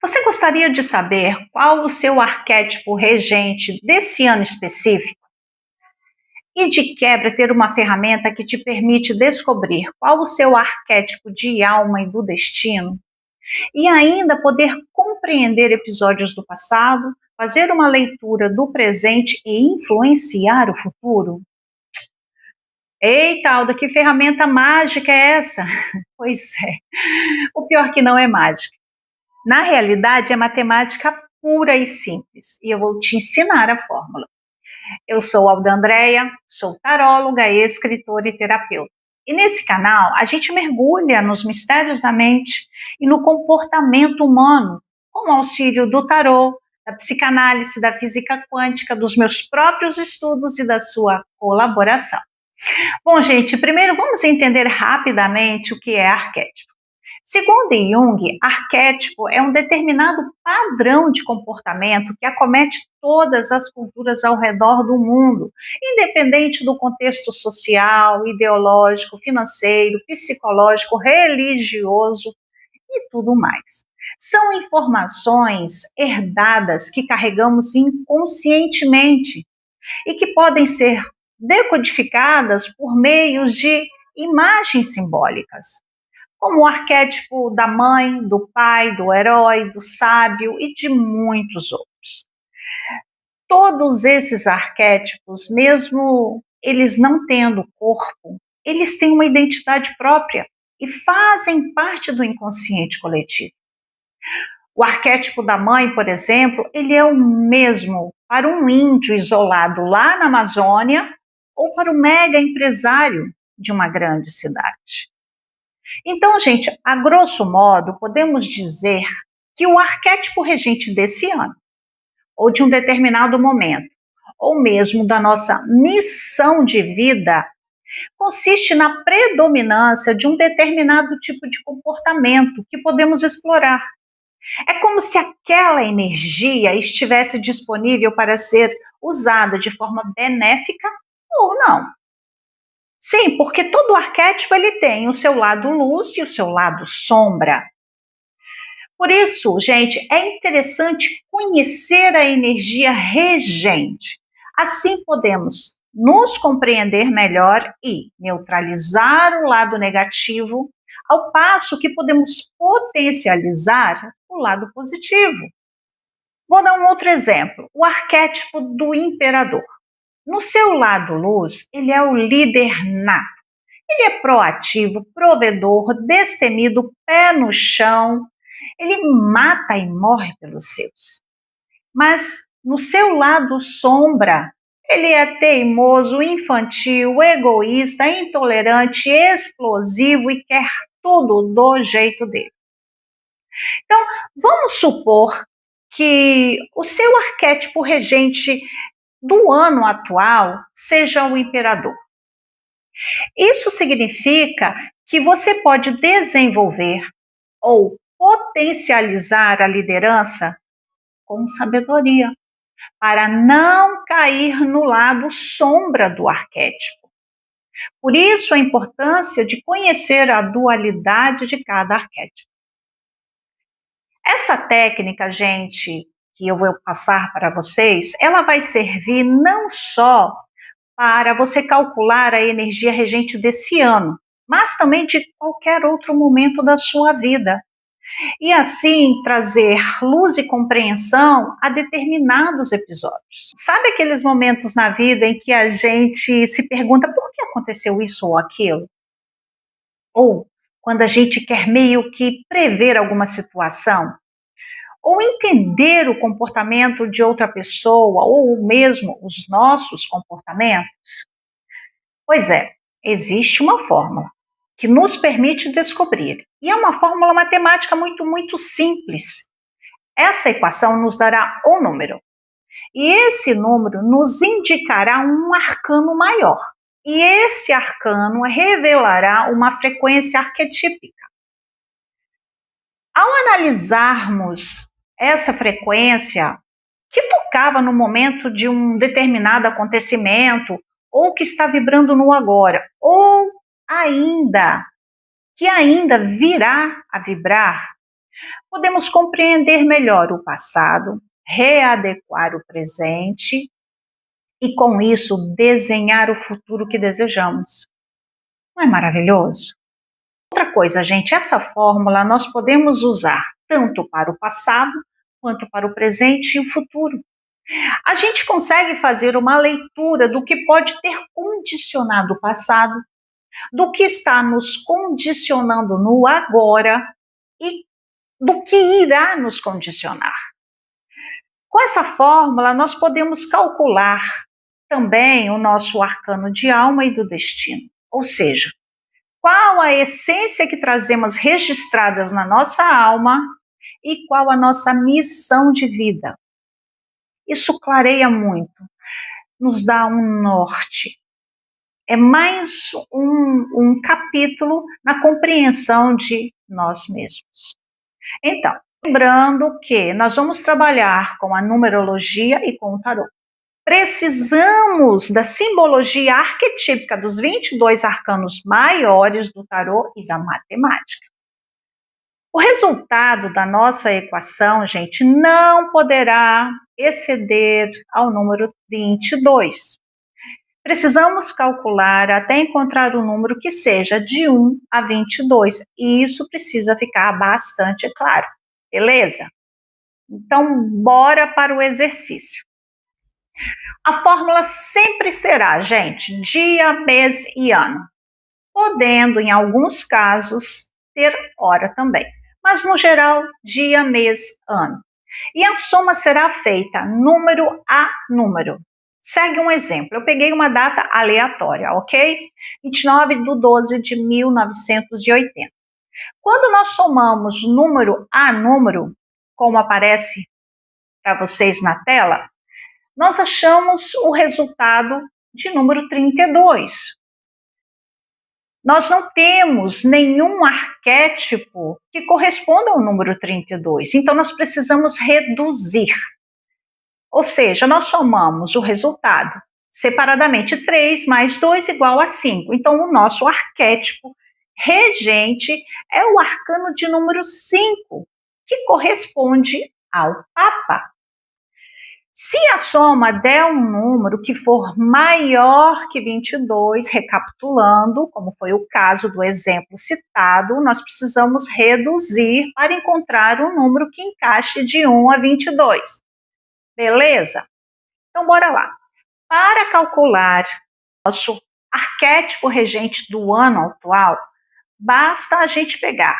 Você gostaria de saber qual o seu arquétipo regente desse ano específico? E de quebra ter uma ferramenta que te permite descobrir qual o seu arquétipo de alma e do destino? E ainda poder compreender episódios do passado, fazer uma leitura do presente e influenciar o futuro? Eita, Alda, que ferramenta mágica é essa? Pois é, o pior que não é mágica. Na realidade, é matemática pura e simples, e eu vou te ensinar a fórmula. Eu sou Alda Andréia, sou taróloga, escritora e terapeuta. E nesse canal, a gente mergulha nos mistérios da mente e no comportamento humano, com o auxílio do tarô, da psicanálise, da física quântica, dos meus próprios estudos e da sua colaboração. Bom, gente, primeiro vamos entender rapidamente o que é arquétipo. Segundo Jung, arquétipo é um determinado padrão de comportamento que acomete todas as culturas ao redor do mundo, independente do contexto social, ideológico, financeiro, psicológico, religioso e tudo mais. São informações herdadas que carregamos inconscientemente e que podem ser decodificadas por meios de imagens simbólicas, como o arquétipo da mãe, do pai, do herói, do sábio e de muitos outros. Todos esses arquétipos, mesmo eles não tendo corpo, eles têm uma identidade própria e fazem parte do inconsciente coletivo. O arquétipo da mãe, por exemplo, ele é o mesmo para um índio isolado lá na Amazônia ou para o mega empresário de uma grande cidade. Então, gente, a grosso modo, podemos dizer que o arquétipo regente desse ano, ou de um determinado momento, ou mesmo da nossa missão de vida, consiste na predominância de um determinado tipo de comportamento que podemos explorar. É como se aquela energia estivesse disponível para ser usada de forma benéfica ou não. Sim, porque todo arquétipo ele tem o seu lado luz e o seu lado sombra. Por isso, gente, é interessante conhecer a energia regente. Assim podemos nos compreender melhor e neutralizar o lado negativo, ao passo que podemos potencializar o lado positivo. Vou dar um outro exemplo, o arquétipo do imperador. No seu lado luz, ele é o líder nato. Ele é proativo, provedor, destemido, pé no chão. Ele mata e morre pelos seus. Mas no seu lado sombra, ele é teimoso, infantil, egoísta, intolerante, explosivo e quer tudo do jeito dele. Então, vamos supor que o seu arquétipo regente do ano atual seja o imperador. Isso significa que você pode desenvolver ou potencializar a liderança com sabedoria, para não cair no lado sombra do arquétipo. Por isso a importância de conhecer a dualidade de cada arquétipo. Essa técnica, gente, que eu vou passar para vocês, ela vai servir não só para você calcular a energia regente desse ano, mas também de qualquer outro momento da sua vida. E assim trazer luz e compreensão a determinados episódios. Sabe aqueles momentos na vida em que a gente se pergunta por que aconteceu isso ou aquilo? Ou quando a gente quer meio que prever alguma situação? Ou entender o comportamento de outra pessoa, ou mesmo os nossos comportamentos? Pois é, existe uma fórmula que nos permite descobrir. E é uma fórmula matemática muito simples. Essa equação nos dará um número. E esse número nos indicará um arcano maior. E esse arcano revelará uma frequência arquetípica. Ao analisarmos essa frequência que tocava no momento de um determinado acontecimento, ou que está vibrando no agora, ou ainda que ainda virá a vibrar, Podemos compreender melhor o passado, readequar o presente e, com isso, desenhar o futuro que desejamos. Não é maravilhoso? Outra coisa, gente, essa fórmula nós podemos usar tanto para o passado quanto para o presente e o futuro. A gente consegue fazer uma leitura do que pode ter condicionado o passado, do que está nos condicionando no agora e do que irá nos condicionar. Com essa fórmula, nós podemos calcular também o nosso arcano de alma e do destino, ou seja, qual a essência que trazemos registradas na nossa alma e qual a nossa missão de vida. Isso clareia muito, nos dá um norte. É mais um capítulo na compreensão de nós mesmos. Então, lembrando que nós vamos trabalhar com a numerologia e com o tarô. Precisamos da simbologia arquetípica dos 22 arcanos maiores do tarô e da matemática. O resultado da nossa equação, gente, não poderá exceder ao número 22. Precisamos calcular até encontrar um número que seja de 1 a 22, e isso precisa ficar bastante claro, beleza? Então, bora para o exercício. A fórmula sempre será, gente, dia, mês e ano, podendo, em alguns casos, ter hora também, mas no geral, dia, mês, ano. E a soma será feita número a número. Segue um exemplo, eu peguei uma data aleatória, ok? 29/12/1980. Quando nós somamos número a número, como aparece para vocês na tela, nós achamos o resultado de número 32. Nós não temos nenhum arquétipo que corresponda ao número 32, então nós precisamos reduzir. Ou seja, nós somamos o resultado separadamente, 3 mais 2 igual a 5. Então, o nosso arquétipo regente é o arcano de número 5, que corresponde ao Papa. Se a soma der um número que for maior que 22, recapitulando, como foi o caso do exemplo citado, nós precisamos reduzir para encontrar um número que encaixe de 1 a 22. Beleza? Então, bora lá. Para calcular nosso arquétipo regente do ano atual, basta a gente pegar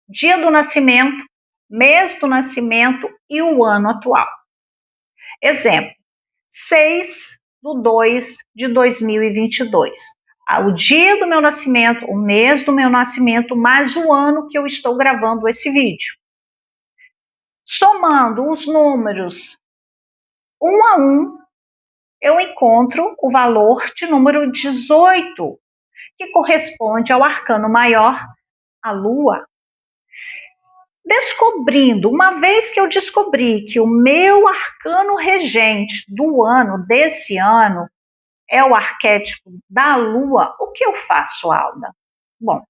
dia do nascimento, mês do nascimento e o ano atual. Exemplo, 6/2/2022. O dia do meu nascimento, o mês do meu nascimento, mais o ano que eu estou gravando esse vídeo. Somando os números 1 a 1, eu encontro o valor de número 18, que corresponde ao arcano maior, a Lua. Descobrindo, uma vez que eu descobri que o meu arcano regente do ano, desse ano, é o arquétipo da Lua, o que eu faço, Alda? Bom,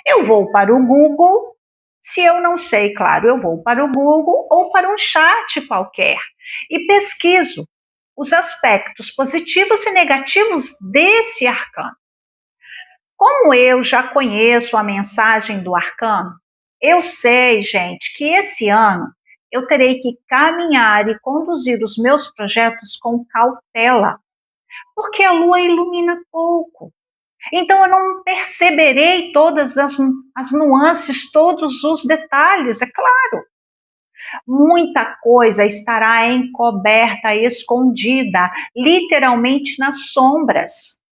eu vou para o Google, se eu não sei, claro, eu vou para o Google ou para um chat qualquer e pesquiso os aspectos positivos e negativos desse arcano. Como eu já conheço a mensagem do arcano, eu sei, gente, que esse ano eu terei que caminhar e conduzir os meus projetos com cautela, porque a lua ilumina pouco. Então eu não perceberei todas as nuances, todos os detalhes, é claro. Muita coisa estará encoberta, escondida, literalmente nas sombras.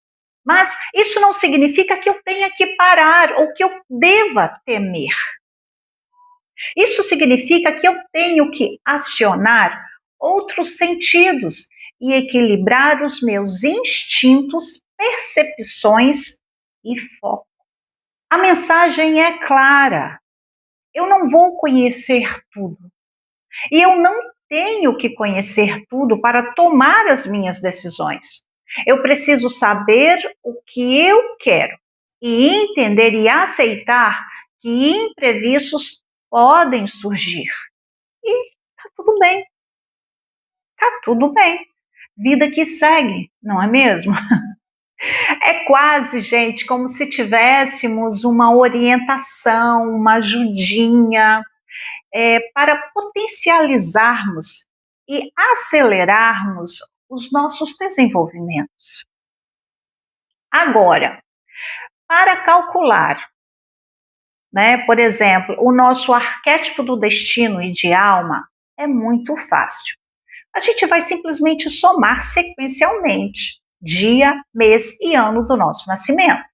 Mas isso não significa que eu tenha que parar ou que eu deva temer. Isso significa que eu tenho que acionar outros sentidos e equilibrar os meus instintos, percepções e foco. A mensagem é clara. Eu não vou conhecer tudo. E eu não tenho que conhecer tudo para tomar as minhas decisões. Eu preciso saber o que eu quero e entender e aceitar que imprevistos podem surgir. E tá tudo bem. Tá tudo bem. Vida que segue, não é mesmo? É quase, gente, como se tivéssemos uma orientação, uma ajudinha, para potencializarmos e acelerarmos os nossos desenvolvimentos. Agora, para calcular, por exemplo, o nosso arquétipo do destino e de alma, é muito fácil. A gente vai simplesmente somar sequencialmente dia, mês e ano do nosso nascimento.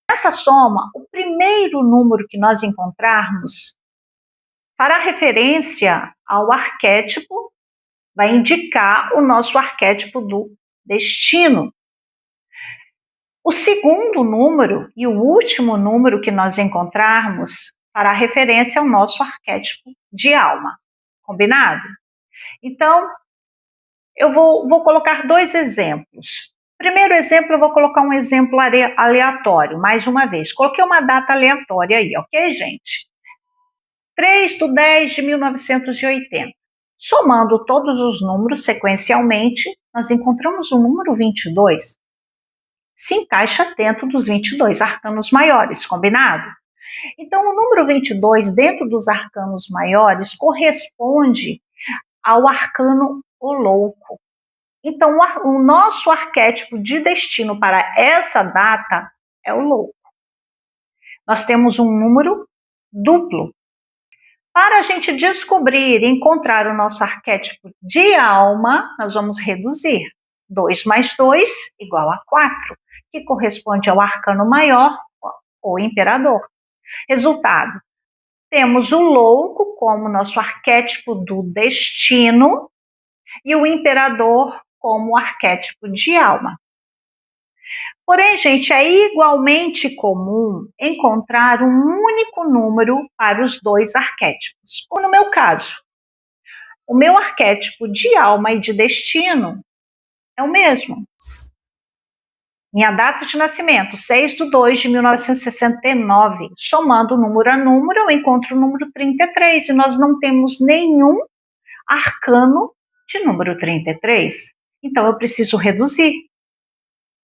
Nessa soma, o primeiro número que nós encontrarmos fará referência ao arquétipo, vai indicar o nosso arquétipo do destino. O segundo número e o último número que nós encontrarmos fará referência ao nosso arquétipo de alma. Combinado? Então, eu vou colocar dois exemplos. Primeiro exemplo, eu vou colocar um exemplo aleatório, mais uma vez. Coloquei uma data aleatória aí, ok, gente? 3/10/1980. Somando todos os números sequencialmente, nós encontramos o número 22. Se encaixa dentro dos 22 arcanos maiores, combinado? Então, o número 22, dentro dos arcanos maiores, corresponde ao arcano o louco. Então, o nosso arquétipo de destino para essa data é o louco. Nós temos um número duplo. Para a gente descobrir e encontrar o nosso arquétipo de alma, nós vamos reduzir. 2 mais 2 igual a 4, que corresponde ao arcano maior, o imperador. Resultado, temos o louco como nosso arquétipo do destino e o imperador como arquétipo de alma. Porém, gente, é igualmente comum encontrar um único número para os dois arquétipos. Como no meu caso, o meu arquétipo de alma e de destino é o mesmo. Minha data de nascimento, 6/2/1969. Somando número a número, eu encontro o número 33 e nós não temos nenhum arcano de número 33. Então, eu preciso reduzir.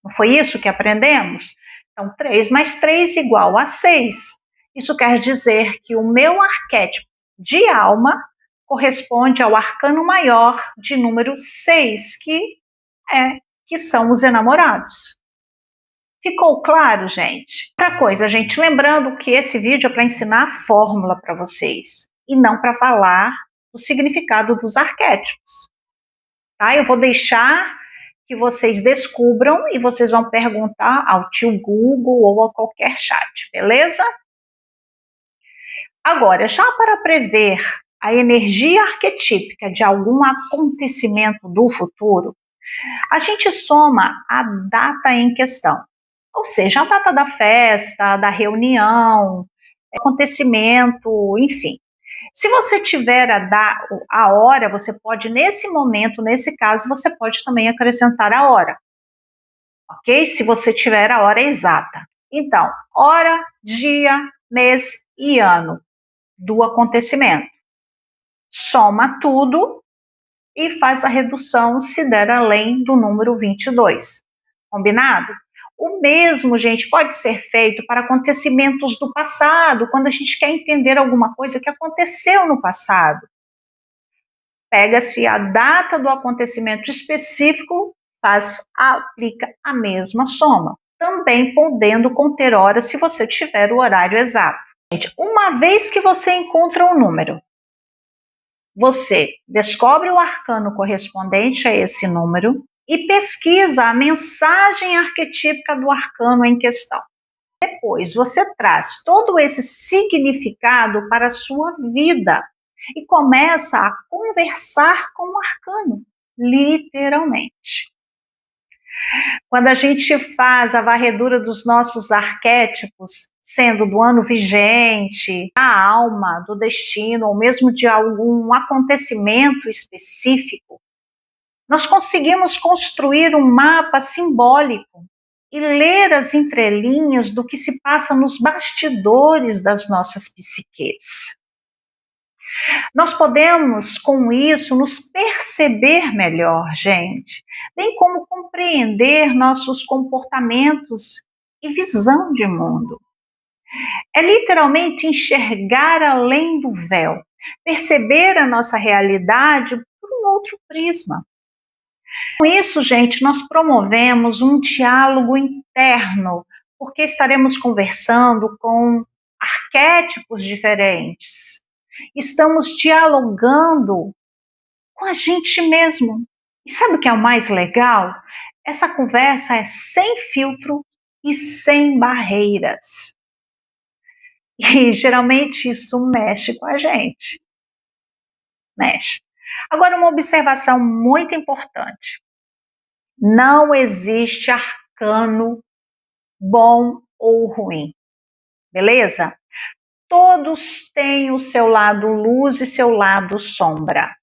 Não foi isso que aprendemos? Então, 3 mais 3 igual a 6. Isso quer dizer que o meu arquétipo de alma corresponde ao arcano maior de número 6, que são os enamorados. Ficou claro, gente? Outra coisa, gente, lembrando que esse vídeo é para ensinar a fórmula para vocês e não para falar o significado dos arquétipos. Tá? Eu vou deixar que vocês descubram e vocês vão perguntar ao tio Google ou a qualquer chat, beleza? Agora, já para prever a energia arquetípica de algum acontecimento do futuro, a gente soma a data em questão. Ou seja, a data da festa, da reunião, acontecimento, enfim. Se você tiver a hora, você pode, nesse momento, nesse caso, você pode também acrescentar a hora. Ok? Se você tiver a hora exata. Então, hora, dia, mês e ano do acontecimento. Soma tudo e faz a redução se der além do número 22. Combinado? O mesmo, gente, pode ser feito para acontecimentos do passado, quando a gente quer entender alguma coisa que aconteceu no passado. Pega-se a data do acontecimento específico, aplica a mesma soma, também podendo conter horas se você tiver o horário exato. Gente, uma vez que você encontra um número, você descobre o arcano correspondente a esse número e pesquisa a mensagem arquetípica do arcano em questão. Depois, você traz todo esse significado para a sua vida e começa a conversar com o arcano, literalmente. Quando a gente faz a varredura dos nossos arquétipos, sendo do ano vigente, da alma, do destino, ou mesmo de algum acontecimento específico, nós conseguimos construir um mapa simbólico e ler as entrelinhas do que se passa nos bastidores das nossas psiques. Nós podemos, com isso, nos perceber melhor, gente, bem como compreender nossos comportamentos e visão de mundo. É literalmente enxergar além do véu, perceber a nossa realidade por um outro prisma. Com isso, gente, nós promovemos um diálogo interno, porque estaremos conversando com arquétipos diferentes. Estamos dialogando com a gente mesmo. E sabe o que é o mais legal? Essa conversa é sem filtro e sem barreiras. E geralmente isso mexe com a gente. Mexe. Agora, uma observação muito importante: não existe arcano bom ou ruim, beleza? Todos têm o seu lado luz e seu lado sombra.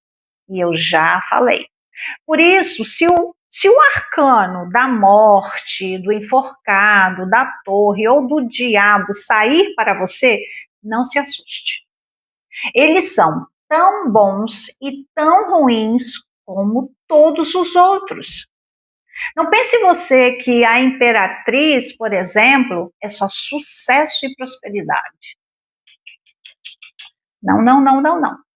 E eu já falei. Por isso, se o arcano da morte, do enforcado, da torre ou do diabo sair para você, não se assuste. Eles são tão bons e tão ruins como todos os outros. Não pense você que a imperatriz, por exemplo, é só sucesso e prosperidade. Não, não, não, não, não.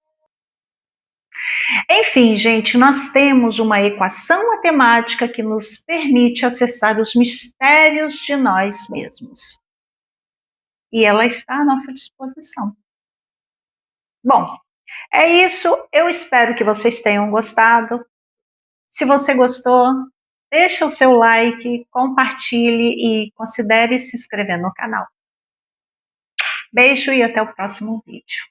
Enfim, gente, nós temos uma equação matemática que nos permite acessar os mistérios de nós mesmos. E ela está à nossa disposição. Bom, é isso. Eu espero que vocês tenham gostado. Se você gostou, deixa o seu like, compartilhe e considere se inscrever no canal. Beijo e até o próximo vídeo.